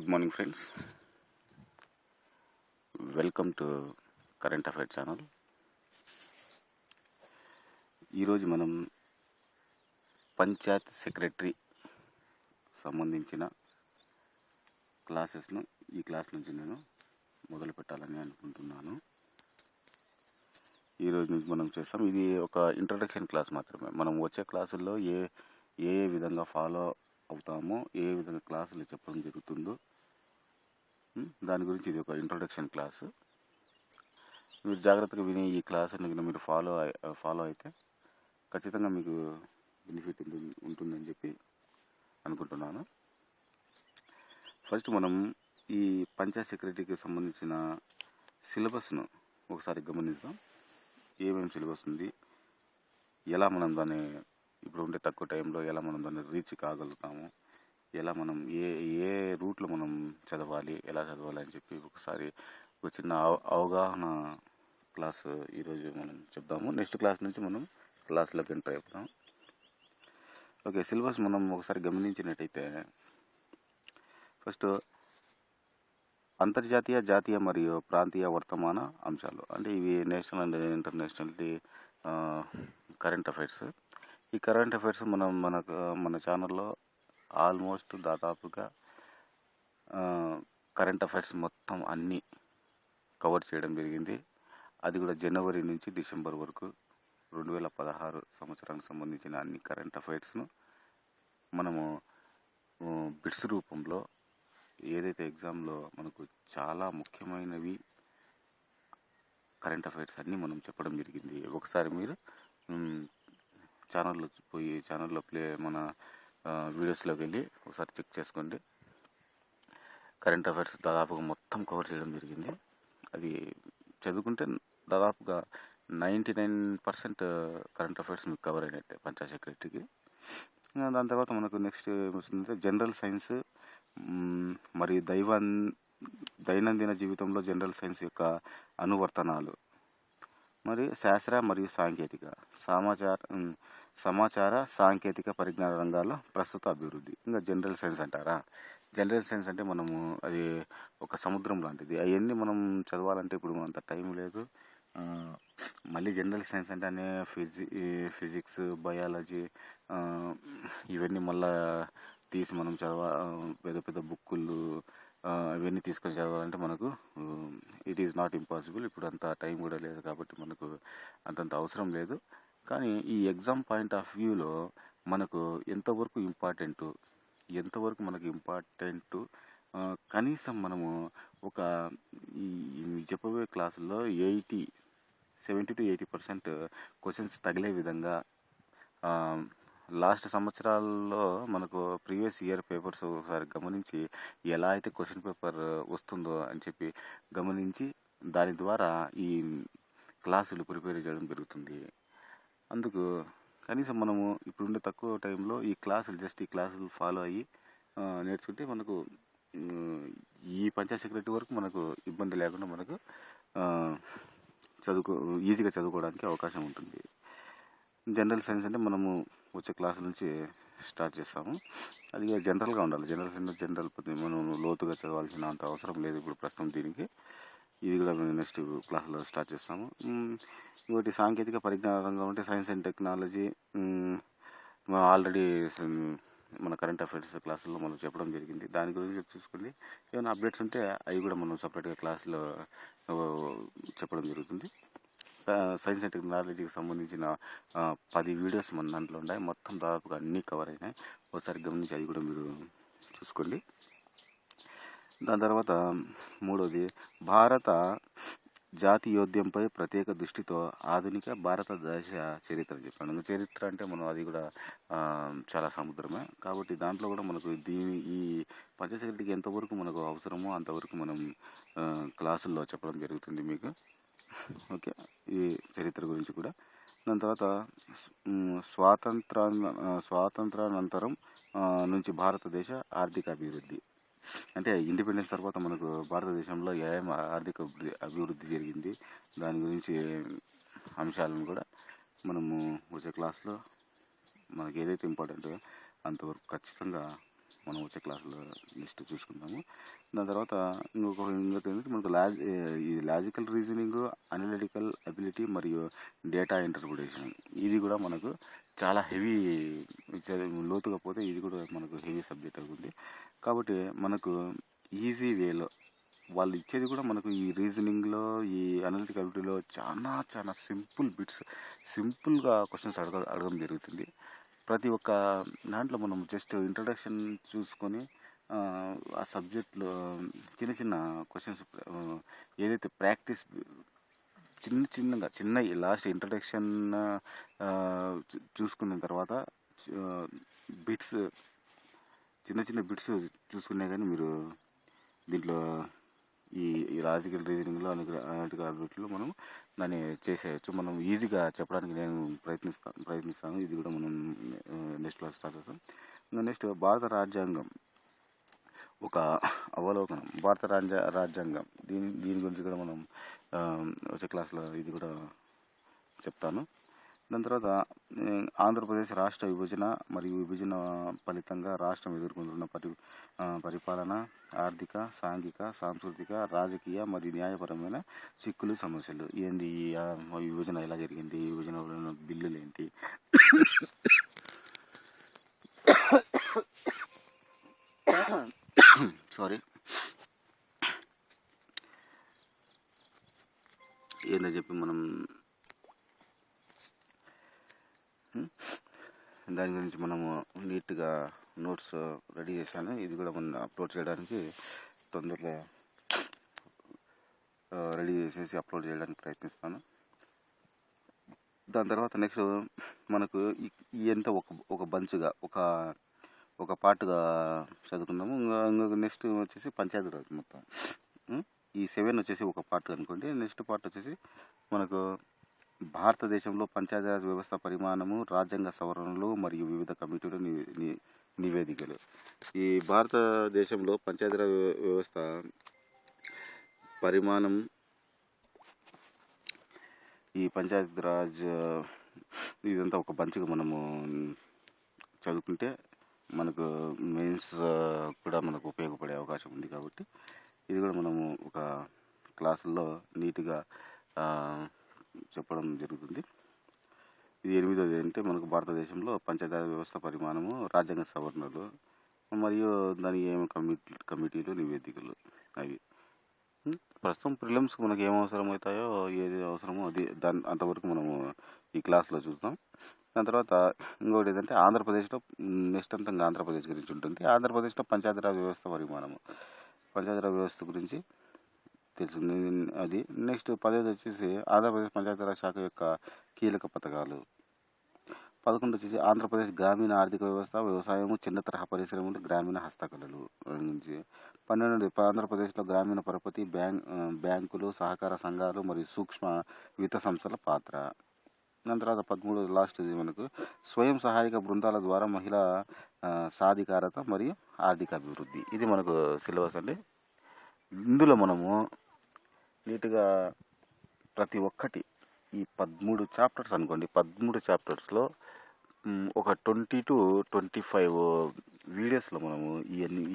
Good morning friends, welcome to current affair channel. ఈరోజు మనం Panchayat secretary సంబంధించిన క్లాసెస్ను ఈ క్లాస్ నుంచి నేను మొదలు పెట్టాలని అనుకుంటున్నాను. ఈరోజు నుంచి మనం చేస్తాం. ఇది ఒక ఇంట్రడక్షన్ క్లాస్ మాత్రమే. మనం వచ్చే క్లాసుల్లో ఏ విధంగా ఫాలో అవుతామో, ఏ విధంగా క్లాసులు చెప్పడం జరుగుతుందో దాని గురించి ఇది ఒక ఇంట్రొడక్షన్ క్లాసు. మీరు జాగ్రత్తగా విని ఈ క్లాసుని మీరు ఫాలో అయితే ఖచ్చితంగా మీకు బెనిఫిట్ ఉంటుందని చెప్పి అనుకుంటున్నాను. ఫస్ట్ మనం ఈ పంచాయత్ సెక్రటరీకి సంబంధించిన సిలబస్ను ఒకసారి గమనిద్దాం. ఏమేమి సిలబస్ ఉంది, ఎలా మనం దాన్ని ఇప్పుడు ఉండే తక్కువ టైంలో ఎలా మనం దాన్ని రీచ్ కాగలుగుతాము, ఎలా మనం ఏ రూట్లో మనం చదవాలి, ఎలా చదవాలి అని చెప్పి ఒకసారి ఒక చిన్న అవగాహన క్లాస్ ఈరోజు మనం చెప్దాము. నెక్స్ట్ క్లాస్ నుంచి మనం క్లాస్లోకి ఎంటర్ అయిపోతాం. ఓకే, సిలబస్ మనం ఒకసారి గమనించినట్టయితే ఫస్ట్ అంతర్జాతీయ, జాతీయ మరియు ప్రాంతీయ వర్తమాన అంశాలు, అంటే ఇవి national and international current affairs. ఈ కరెంట్ అఫైర్స్ మన ఛానల్లో ఆల్మోస్ట్ దాదాపుగా కరెంట్ అఫైర్స్ మొత్తం అన్నీ కవర్ చేయడం జరిగింది. అది కూడా జనవరి నుంచి డిసెంబర్ వరకు 2016 సంవత్సరానికి సంబంధించిన అన్ని కరెంట్ అఫైర్స్ను మనము బిట్స్ రూపంలో ఏదైతే ఎగ్జామ్లో మనకు చాలా ముఖ్యమైనవి కరెంట్ అఫైర్స్ అన్నీ మనం చెప్పడం జరిగింది. ఒకసారి మీరు ఛానల్లో మన వీడియోస్లోకి వెళ్ళి ఒకసారి చెక్ చేసుకోండి. కరెంట్ అఫైర్స్ దాదాపుగా మొత్తం కవర్ చేయడం జరిగింది. అది చదువుకుంటే దాదాపుగా 99% కరెంట్ అఫైర్స్ మీకు కవర్ అయినట్టే పంచాయత్ సెక్రటరీకి. దాని తర్వాత మనకు నెక్స్ట్ ఏమొస్తుందంటే జనరల్ సైన్స్ మరియు దైనందిన జీవితంలో జనరల్ సైన్స్ యొక్క అనువర్తనాలు, మరియు శాస్త్ర మరియు సాంకేతిక సమాచార సాంకేతిక పరిజ్ఞాన రంగాల్లో ప్రస్తుత అభివృద్ధి. ఇంకా జనరల్ సైన్స్ అంటారా, జనరల్ సైన్స్ అంటే మనము అది ఒక సముద్రం లాంటిది. అవన్నీ మనం చదవాలంటే ఇప్పుడు అంత టైం లేదు. మళ్ళీ జనరల్ సైన్స్ అంటే ఫిజిక్స్, బయాలజీ ఇవన్నీ మళ్ళా తీసి మనం పెద్ద పెద్ద బుక్కులు ఇవన్నీ తీసుకొని చదవాలంటే మనకు ఇట్ ఈజ్ నాట్ ఇంపాసిబుల్. ఇప్పుడు అంత టైం కూడా లేదు కాబట్టి మనకు అంతంత అవసరం లేదు. కానీ ఈ ఎగ్జామ్ పాయింట్ ఆఫ్ వ్యూలో మనకు ఎంతవరకు మనకు ఇంపార్టెంట్ కనీసం మనము ఒక ఈ చెప్పబోయే క్లాసుల్లో 70 to 80% క్వశ్చన్స్ తగిలే విధంగా లాస్ట్ సంవత్సరాల్లో మనకు ప్రీవియస్ ఇయర్ పేపర్స్ ఒకసారి గమనించి ఎలా అయితే క్వశ్చన్ పేపర్ వస్తుందో అని చెప్పి గమనించి దాని ద్వారా ఈ క్లాసులు ప్రిపేర్ చేయడం జరుగుతుంది. అందుకు కనీసం మనము ఇప్పుడుండే తక్కువ టైంలో ఈ క్లాసులు ఫాలో అయ్యి నేర్చుకుంటే మనకు ఈ పంచాయత్ సెక్రటరీ వరకు మనకు ఇబ్బంది లేకుండా మనకు ఈజీగా చదువుకోవడానికి అవకాశం ఉంటుంది. జనరల్ సైన్స్ అంటే మనము వచ్చే క్లాసు నుంచి స్టార్ట్ చేస్తాము. అది జనరల్గా ఉండాలి. జనరల్ మనం లోతుగా చదవాల్సిన అంత అవసరం లేదు ఇప్పుడు ప్రస్తుతం దీనికి. ఇది కూడా మేము నెక్స్ట్ క్లాస్లో స్టార్ట్ చేస్తాము. ఇంకోటి సాంకేతిక పరిజ్ఞాన రంగం అంటే సైన్స్ అండ్ టెక్నాలజీ. ఆల్రెడీ మన కరెంట్ అఫైర్స్ క్లాసుల్లో మనం చెప్పడం జరిగింది. దాని గురించి చూసుకుంది ఏమైనా అప్డేట్స్ ఉంటే అవి కూడా మనం సపరేట్గా క్లాసులో చెప్పడం జరుగుతుంది. సైన్స్ అండ్ టెక్నాలజీకి సంబంధించిన 10 వీడియోస్ మన దాంట్లో ఉన్నాయి. మొత్తం దాదాపుగా అన్నీ కవర్ అయినాయి. ఒకసారి గమనించి అది కూడా మీరు చూసుకోండి. దాని తర్వాత మూడోది భారత జాతీయోద్యమంపై ప్రత్యేక దృష్టితో ఆధునిక భారతదేశ చరిత్ర చెప్పాను. చరిత్ర అంటే మనం అది కూడా చాలా సముద్రమే కాబట్టి దాంట్లో కూడా మనకు ఈ పంచాయత్ సెక్రటరీకి ఎంతవరకు మనకు అవసరమో అంతవరకు మనం క్లాసుల్లో చెప్పడం జరుగుతుంది మీకు. ఓకే, ఈ చరిత్ర గురించి కూడా. దాని తర్వాత స్వాతంత్రానంతరం నుంచి భారతదేశ ఆర్థిక అభివృద్ధి, అంటే ఇండిపెండెన్స్ తర్వాత మనకు భారతదేశంలో ఏం ఆర్థిక అభివృద్ధి జరిగింది దాని గురించి అంశాలను కూడా మనము వచ్చే క్లాస్లో మనకి ఏదైతే ఇంపార్టెంటో అంతవరకు ఖచ్చితంగా మనం వచ్చే క్లాసులో లిస్ట్ చూసుకుందాము. దాని తర్వాత ఇంకోటి ఏంటంటే మనకు ఈ లాజికల్ రీజనింగ్, అనలిటికల్ అబిలిటీ మరియు డేటా ఇంటర్ప్రిటేషన్, ఇది కూడా మనకు చాలా హెవీ, లోతుగా పోతే ఇది కూడా మనకు హెవీ సబ్జెక్ట్ అవుతుంది. కాబట్టి మనకు ఈజీ వేలో వాళ్ళు ఇచ్చేది కూడా మనకు ఈ రీజనింగ్లో, ఈ అనలిటికల్ అబిలిటీలో చాలా సింపుల్ బిట్స్, సింపుల్గా క్వశ్చన్స్ అడగడం జరుగుతుంది. ప్రతి ఒక్క దాంట్లో మనం జస్ట్ ఇంట్రడక్షన్ చూసుకొని ఆ సబ్జెక్ట్లో చిన్న క్వశ్చన్స్ ఏదైతే ప్రాక్టీస్ చిన్న లాస్ట్ ఇంట్రడక్షన్ చూసుకున్న తర్వాత బిట్స్ చిన్న బిట్స్ చూసుకునే కానీ మీరు దీంట్లో ఈ లాజికల్ రీజనింగ్లో అనలిటికల్ అబిలిటీలో మనం దాన్ని చేసేయచ్చు. మనం ఈజీగా చెప్పడానికి నేను ప్రయత్నిస్తాను. ఇది కూడా మనం నెక్స్ట్ క్లాస్ స్టార్ట్ చేస్తాం. ఇంకా నెక్స్ట్ భారత రాజ్యాంగం ఒక అవలోకనం. భారత రాజ్యాంగం దీని గురించి కూడా మనం వచ్చే క్లాస్లో ఇది కూడా చెప్తాను. దాని తర్వాత ఆంధ్రప్రదేశ్ రాష్ట్ర విభజన మరియు విభజన ఫలితంగా రాష్ట్రం ఎదుర్కొంటున్న పరిపాలన, ఆర్థిక, సాంఘిక, సాంస్కృతిక, రాజకీయ మరియు న్యాయపరమైన చిక్కులు, సమస్యలు ఏంది, ఈ విభజన ఎలా జరిగింది, ఈ విభజన బిల్లులు ఏంటి, సారీ ఏందో చెప్పి మనం దాని గురించి మనము నీట్గా నోట్స్ రెడీ చేశాను. ఇది కూడా మనం అప్లోడ్ చేయడానికి తొందరలో రెడీ చేసేసి అప్లోడ్ చేయడానికి ప్రయత్నిస్తాను. దాని తర్వాత నెక్స్ట్ మనకు ఎంత ఒక బంచ్గా ఒక పార్ట్గా చదువుకున్నాము. ఇంకా నెక్స్ట్ వచ్చేసి పంచాయతీరాజ్ మొత్తం. ఈ 7 వచ్చేసి ఒక పార్ట్ అనుకోండి. నెక్స్ట్ పార్ట్ వచ్చేసి మనకు భారతదేశంలో పంచాయతీరాజ్ వ్యవస్థ పరిమాణము, రాజ్యాంగ సవరణలు మరియు వివిధ కమిటీల నివేదికలు. ఈ భారతదేశంలో పంచాయతీరాజ్ వ్యవస్థ పరిమాణం, ఈ పంచాయతీరాజ్ ఇదంతా ఒక బంచ్గా మనము చదువుకుంటే మనకు మెయిన్స్ కూడా మనకు ఉపయోగపడే అవకాశం ఉంది. కాబట్టి ఇది కూడా మనము ఒక క్లాసుల్లో నీట్గా చెప్పడం జరుగుతుంది. ఇది 8వది అంటే మనకు భారతదేశంలో పంచాయతీరాజ్ వ్యవస్థ పరిమాణము, రాజ్యాంగ సవరణలు మరియు దాని ఏమి కమిటీలు, నివేదికలు అవి. ప్రస్తుతం ప్రిలిమ్స్కి మనకి ఏం అవసరం అవుతాయో, ఏది అవసరమో అది అంతవరకు మనము ఈ క్లాస్లో చూద్దాం. దాని తర్వాత ఇంకొకటి ఏంటంటే ఆంధ్రప్రదేశ్లో నెక్స్ట్ అంతా ఆంధ్రప్రదేశ్ గురించి ఉంటుంది. ఆంధ్రప్రదేశ్లో పంచాయతీరాజ్ వ్యవస్థ పరిమాణము, పంచాయతీరాజ్ వ్యవస్థ గురించి తెలుస్తుంది అది. నెక్స్ట్ 10వ వచ్చేసి ఆంధ్రప్రదేశ్ పంచాయతీరాజ్ శాఖ యొక్క కీలక పథకాలు. 11 వచ్చేసి ఆంధ్రప్రదేశ్ గ్రామీణ ఆర్థిక వ్యవస్థ, వ్యవసాయము, చిన్న తరహా పరిశ్రమలు, గ్రామీణ హస్తకళలు గురించి. 12 ఆంధ్రప్రదేశ్లో గ్రామీణ పరపతి, బ్యాంకులు, సహకార సంఘాలు మరియు సూక్ష్మ విత్త సంస్థల పాత్ర. దాని తర్వాత 13 లాస్ట్ మనకు స్వయం సహాయక బృందాల ద్వారా మహిళా సాధికారత మరియు ఆర్థిక అభివృద్ధి. ఇది మనకు సిలబస్ అండి. ఇందులో మనము నీట్గా ప్రతి ఒక్కటి ఈ 13 చాప్టర్స్ అనుకోండి, 13 చాప్టర్స్లో ఒక 20 to 25 వీడియోస్లో మనము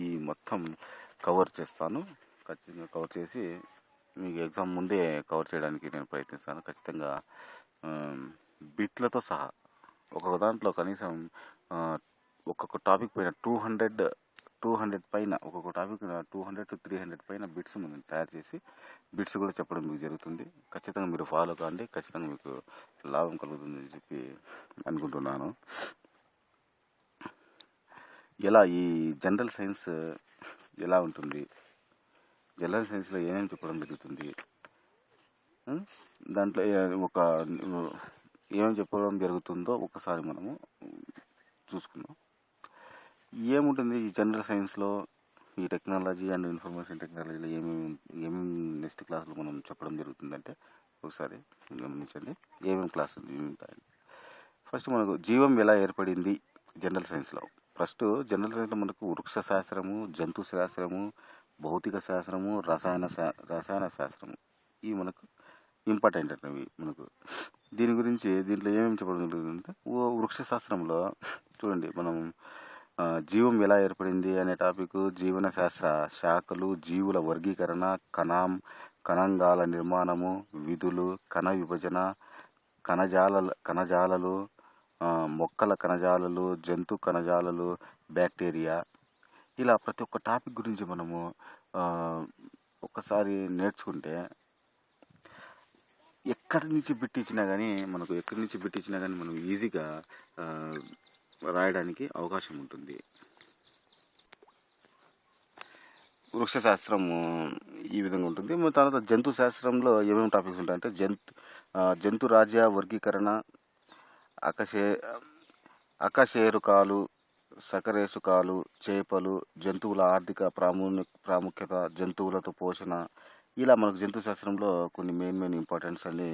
ఈ మొత్తం కవర్ చేస్తాను. ఖచ్చితంగా కవర్ చేసి మీకు ఎగ్జామ్ ముందే కవర్ చేయడానికి నేను ప్రయత్నిస్తాను. ఖచ్చితంగా బిట్లతో సహా ఒక్కొక్క దాంట్లో కనీసం ఒక్కొక్క టాపిక్ పైన 200 పైన, ఒక్కొక్క టాపిక్ 200 to 300 పైన బిట్స్ మనం తయారు చేసి బిట్స్ కూడా చెప్పడం మీకు జరుగుతుంది. ఖచ్చితంగా మీరు ఫాలో కాండి, ఖచ్చితంగా మీకు లాభం కలుగుతుందని చెప్పి అనుకుంటున్నాను. ఎలా ఈ జనరల్ సైన్స్ ఎలా ఉంటుంది, జనరల్ సైన్స్లో ఏమేమి చెప్పడం జరుగుతుంది, దాంట్లో ఏమేమి చెప్పడం జరుగుతుందో ఒకసారి మనము చూసుకుందాం. ఏముంటుంది ఈ జనరల్ సైన్స్లో, ఈ టెక్నాలజీ అండ్ ఇన్ఫర్మేషన్ టెక్నాలజీలో ఏమేమి నెక్స్ట్ క్లాస్లో మనం చెప్పడం జరుగుతుందంటే ఒకసారి గమనించండి ఏమేమి క్లాసులు ఉంటాయి. ఫస్ట్ మనకు జీవం ఎలా ఏర్పడింది జనరల్ సైన్స్లో. ఫస్ట్ జనరల్ సైన్స్లో మనకు వృక్ష శాస్త్రము, జంతు శాస్త్రము, భౌతిక శాస్త్రము, రసాయన శాస్త్రము, ఇవి మనకు ఇంపార్టెంట్ అనేవి మనకు. దీంట్లో ఏమేమి చెప్పడం జరుగుతుందంటే వృక్ష శాస్త్రంలో చూడండి, మనం జీవం ఎలా ఏర్పడింది అనే టాపిక్, జీవన శాస్త్ర శాఖలు, జీవుల వర్గీకరణ, కణాంగాల నిర్మాణము, విధులు, కణ విభజన, కణజాలాలు, మొక్కల కణజాలాలు, జంతు కణజాలాలు, బ్యాక్టీరియా, ఇలా ప్రతి ఒక్క టాపిక్ గురించి మనము ఒక్కసారి నేర్చుకుంటే ఎక్కడి నుంచి బిట్టించినా కానీ మనం ఈజీగా రాయడానికి అవకాశం ఉంటుంది. వృక్షశాస్త్రం ఈ విధంగా ఉంటుంది. తర్వాత జంతు శాస్త్రంలో ఏమేమి టాపిక్స్ ఉంటాయంటే జంతు రాజ్య వర్గీకరణ, అకశేరుకాలు, సకరేసుకాలు, చేపలు, జంతువుల ఆర్థిక ప్రాముఖ్యత, జంతువులతో పోషణ, ఇలా మనకు జంతు శాస్త్రంలో కొన్ని మెయిన్ ఇంపార్టెంట్స్ అన్ని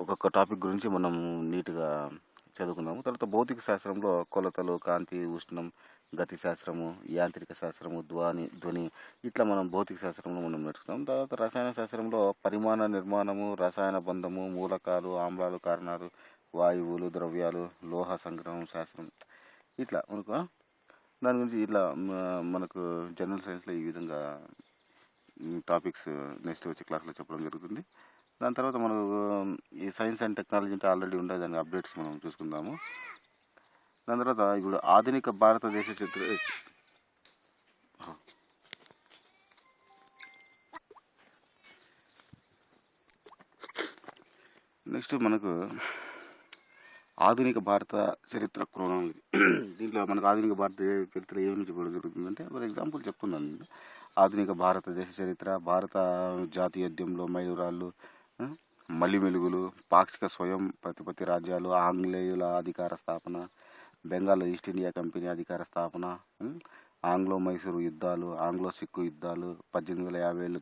ఒక్కొక్క టాపిక్ గురించి మనం నీట్గా చదువుకున్నాము. తర్వాత భౌతిక శాస్త్రంలో కొలతలు, కాంతి, ఉష్ణం, గతి శాస్త్రము, యాంత్రిక శాస్త్రము, ధ్వని, ఇట్లా మనం భౌతిక శాస్త్రంలో మనం నేర్చుకున్నాం. తర్వాత రసాయన శాస్త్రంలో పరిమాణ నిర్మాణము, రసాయన బంధము, మూలకాలు, ఆమ్లాలు, కారణాలు, వాయువులు, ద్రవ్యాలు, లోహ సంగ్రహం శాస్త్రం, ఇట్లా మనకు దాని గురించి ఇట్లా మనకు జనరల్ సైన్స్లో ఈ విధంగా టాపిక్స్ నెక్స్ట్ వచ్చే క్లాస్లో చెప్పడం జరుగుతుంది. దాని తర్వాత మనకు ఈ సైన్స్ అండ్ టెక్నాలజీ అంటే ఆల్రెడీ ఉండే దాని అప్డేట్స్ మనం చూసుకుందాము. దాని తర్వాత ఇప్పుడు ఆధునిక భారతదేశ నెక్స్ట్ మనకు ఆధునిక భారత చరిత్ర క్రోనాలజీ. దీంట్లో మనకు ఆధునిక భారత చరిత్ర ఏమి చెప్పడం జరుగుతుందంటే, ఫర్ ఎగ్జాంపుల్ చెప్తున్నాను. ఆధునిక భారతదేశ చరిత్ర, భారత జాతీయోద్యమంలో మైలురాళ్ళు, మలిమెలుగులు, పాక్షిక స్వయం ప్రతిపత్తి రాజ్యాలు, ఆంగ్లేయుల అధికార స్థాపన, బెంగాల్ ఈస్ట్ ఇండియా కంపెనీ అధికార స్థాపన, ఆంగ్లో మైసూరు యుద్ధాలు, ఆంగ్లో సిక్కు యుద్ధాలు, 1850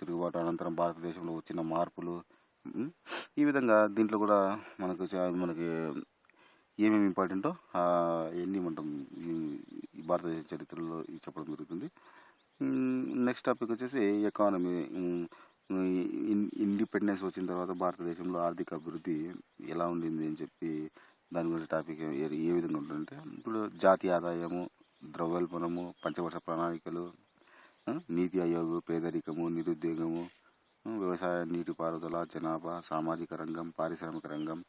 తిరుగుబాటు అనంతరం భారతదేశంలో వచ్చిన మార్పులు, ఈ విధంగా దీంట్లో కూడా మనకి ఏమేమి ఇంపార్టెంటో ఎన్ని మనం ఈ భారతదేశ చరిత్రలో చెప్పడం జరుగుతుంది. నెక్స్ట్ టాపిక్ వచ్చేసి ఎకానమీ. ఇండిపెండెన్స్ వచ్చిన తర్వాత భారతదేశంలో ఆర్థిక అభివృద్ధి ఎలా ఉండింది అని చెప్పి దాని గురించి టాపిక్ ఏ విధంగా ఉంటుందంటే, ఇప్పుడు జాతీయ ఆదాయము, ద్రవ్యోల్బణము, పంచవర్ష ప్రణాళికలు, నీతి ఆయోగ్, పేదరికము, నిరుద్యోగము, వ్యవసాయ, నీటిపారుదల, జనాభా, సామాజిక రంగం, పారిశ్రామిక రంగం,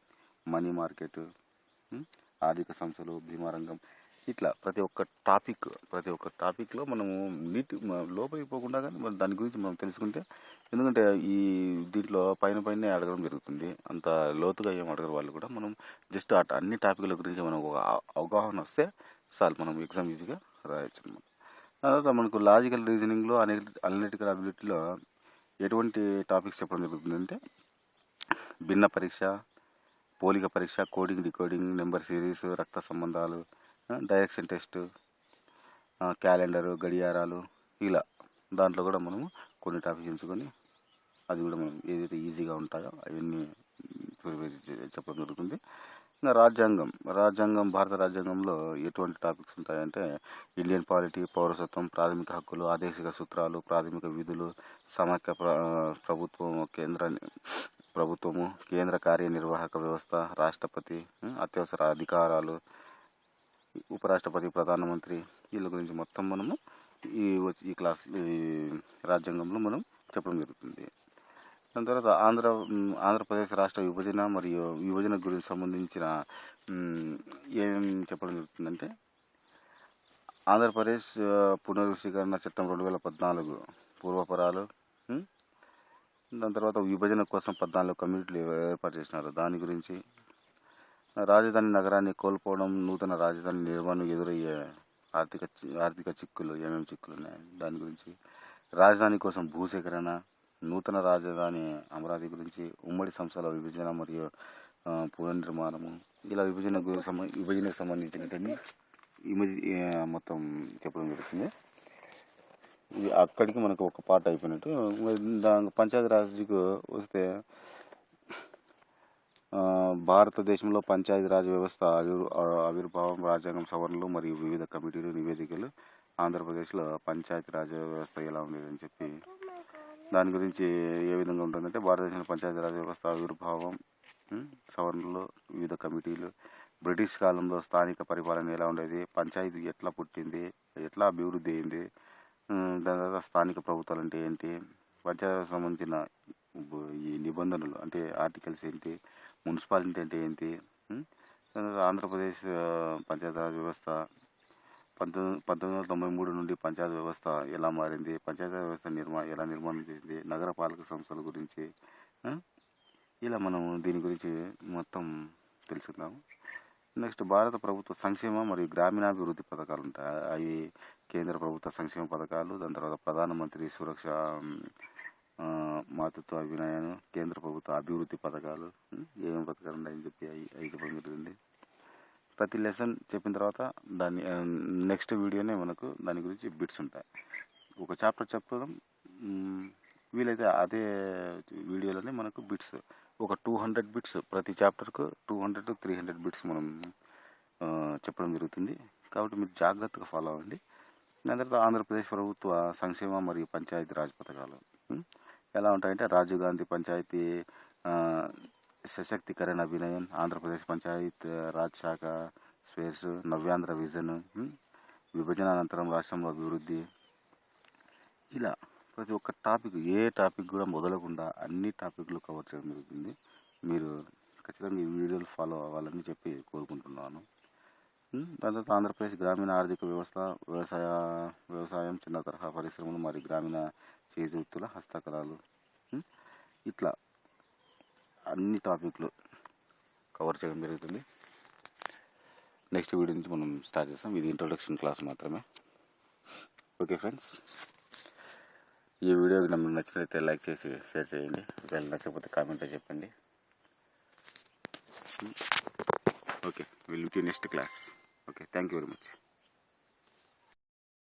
మనీ మార్కెట్, ఆర్థిక సంస్థలు, బీమా రంగం, ఇట్లా ప్రతి ఒక్క టాపిక్లో మనము లోపలికి పోకుండా కానీ మనం దాని గురించి మనం తెలుసుకుంటే, ఎందుకంటే ఈ దీంట్లో పైన అడగడం జరుగుతుంది, అంత లోతుగా ఏం అడగరు వాళ్ళు కూడా. మనం జస్ట్ అన్ని టాపిక్ల గురించి మనం ఒక అవగాహన వస్తే చాలు, మనం ఎగ్జామ్ ఈజీగా రాయొచ్చు అనమాట. తర్వాత మనకు లాజికల్ రీజనింగ్లో, అనలిటికల్ అబిలిటీలో ఎటువంటి టాపిక్స్ చెప్పడం జరుగుతుందంటే, భిన్న పరీక్ష, పోలిక పరీక్ష, కోడింగ్, డికోడింగ్, నెంబర్ సిరీస్, రక్త సంబంధాలు, డైరెక్షన్ టెస్ట్, క్యాలెండరు, గడియారాలు, ఇలా దాంట్లో కూడా మనము కొన్ని టాపిక్స్ ఎంచుకొని అది కూడా మనం ఏదైతే ఈజీగా ఉంటాయో అవన్నీ చెప్పడం జరుగుతుంది. ఇంకా రాజ్యాంగం, భారత రాజ్యాంగంలో ఎటువంటి టాపిక్స్ ఉంటాయంటే, ఇండియన్ పాలిటీ, పౌరసత్వం, ప్రాథమిక హక్కులు, ఆదేశిక సూత్రాలు, ప్రాథమిక విధులు, సమాఖ్య ప్రభుత్వము, కేంద్ర కార్యనిర్వాహక వ్యవస్థ, రాష్ట్రపతి, అత్యవసర అధికారాలు, ఉపరాష్ట్రపతి, ప్రధానమంత్రి, వీళ్ళ గురించి మొత్తం మనము ఈ క్లాసులో ఈ రాజ్యాంగంలో మనం చెప్పడం జరుగుతుంది. దాని తర్వాత ఆంధ్రప్రదేశ్ రాష్ట్ర విభజన మరియు విభజన గురించి సంబంధించిన ఏం చెప్పడం జరుగుతుందంటే, ఆంధ్రప్రదేశ్ పునర్వ్యవస్థీకరణ చట్టం 2014 పూర్వపరాలు, దాని తర్వాత విభజన కోసం 14 కమిటీలు ఏర్పాటు చేసినారు, దాని గురించి, రాజధాని నగరాన్ని కోల్పోవడం, నూతన రాజధాని నిర్మాణం ఎదురయ్యే ఆర్థిక చిక్కులు, ఏమేమి చిక్కులు ఉన్నాయి దాని గురించి, రాజధాని కోసం భూసేకరణ, నూతన రాజధాని అమరావతి గురించి, ఉమ్మడి సంస్థల విభజన మరియు పునర్నిర్మాణము, ఇలా విభజనకు సంబంధించినటువంటి మొత్తం చెప్పడం జరుగుతుంది. ఇది అక్కడికి మనకు ఒక పార్ట్ అయిపోయినట్టు. పంచాయతీ రాజ్కు వస్తే, భారతదేశంలో పంచాయతీరాజ్ వ్యవస్థ ఆవిర్భావం, రాజ్యాంగం సవరణలు మరియు వివిధ కమిటీలు నివేదికలు, ఆంధ్రప్రదేశ్లో పంచాయతీరాజ్ వ్యవస్థ ఎలా ఉండేదని చెప్పి దాని గురించి ఏ విధంగా ఉంటుందంటే, భారతదేశంలో పంచాయతీరాజ్ వ్యవస్థ ఆవిర్భావం, సవరణలు, వివిధ కమిటీలు, బ్రిటిష్ కాలంలో స్థానిక పరిపాలన ఎలా ఉండేది, పంచాయతీ ఎట్లా పుట్టింది, ఎట్లా అభివృద్ధి అయింది, దాని తర్వాత స్థానిక ప్రభుత్వాలు అంటే ఏంటి, పంచాయతీకి సంబంధించిన ఈ నిబంధనలు అంటే ఆర్టికల్స్ ఏంటి, మున్సిపాలిటీ అంటే ఏంటి, దాని తర్వాత ఆంధ్రప్రదేశ్ పంచాయతీరాజ్ వ్యవస్థ 1993 నుండి పంచాయతీ వ్యవస్థ ఎలా మారింది, పంచాయతీ వ్యవస్థ ఎలా నిర్మాణం చేసింది, నగరపాలక సంస్థల గురించి ఇలా మనం దీని గురించి మొత్తం తెలుసుకుందాము. నెక్స్ట్ భారత ప్రభుత్వ సంక్షేమ మరియు గ్రామీణాభివృద్ధి పథకాలు ఉంటాయి. అవి కేంద్ర ప్రభుత్వ సంక్షేమ పథకాలు, దాని తర్వాత ప్రధానమంత్రి సురక్ష మాతృత్వ అభినయాలు, కేంద్ర ప్రభుత్వ అభివృద్ధి పథకాలు, ఏమేమి పథకాలు ఉన్నాయని చెప్పి అవి చెప్పడం జరుగుతుంది. ప్రతి లెసన్ చెప్పిన తర్వాత దాన్ని నెక్స్ట్ వీడియోనే మనకు దాని గురించి బిట్స్ ఉంటాయి. ఒక చాప్టర్ చెప్పడం వీలైతే అదే వీడియోలోనే మనకు బిట్స్ ఒక 200 బిట్స్ ప్రతి చాప్టర్కు 200 to 300 బిట్స్ మనం చెప్పడం జరుగుతుంది. కాబట్టి మీరు జాగ్రత్తగా ఫాలో అవ్వండి. దాని తర్వాత ఆంధ్రప్రదేశ్ ప్రభుత్వ సంక్షేమ మరియు పంచాయతీ రాజ్ పథకాలు ఎలా ఉంటాయంటే రాజీవ్ గాంధీ పంచాయతీ సశక్తీకరణ అభినయం, ఆంధ్రప్రదేశ్ పంచాయత్ రాజ్ శాఖ స్పేర్స్, నవ్యాంధ్ర విజన్, విభజన అనంతరం రాష్ట్రంలో అభివృద్ధి, ఇలా ప్రతి ఒక్క టాపిక్ ఏ టాపిక్ కూడా మొదలకుండా అన్ని టాపిక్లు కవర్ చేయడం జరుగుతుంది. మీరు ఖచ్చితంగా ఈ వీడియోలు ఫాలో అవ్వాలని చెప్పి కోరుకుంటున్నాను. దాని తర్వాత ఆంధ్రప్రదేశ్ గ్రామీణ ఆర్థిక వ్యవస్థ, వ్యవసాయం, చిన్న తరహా పరిశ్రమలు మరియు గ్రామీణ చేతివృత్తుల హస్తకళలు, ఇట్లా అన్ని టాపిక్లు కవర్ చేయడం జరుగుతుంది. నెక్స్ట్ వీడియో నుంచి మనం స్టార్ట్ చేస్తాం. ఇది ఇంట్రొడక్షన్ క్లాస్ మాత్రమే. ఓకే ఫ్రెండ్స్, ఈ వీడియో మీకు నచ్చినట్లయితే లైక్ చేసి షేర్ చేయండి. ఒకవేళ నచ్చకపోతే కామెంట్లో చెప్పండి. Okay, will meet you next class. Okay, thank you very much.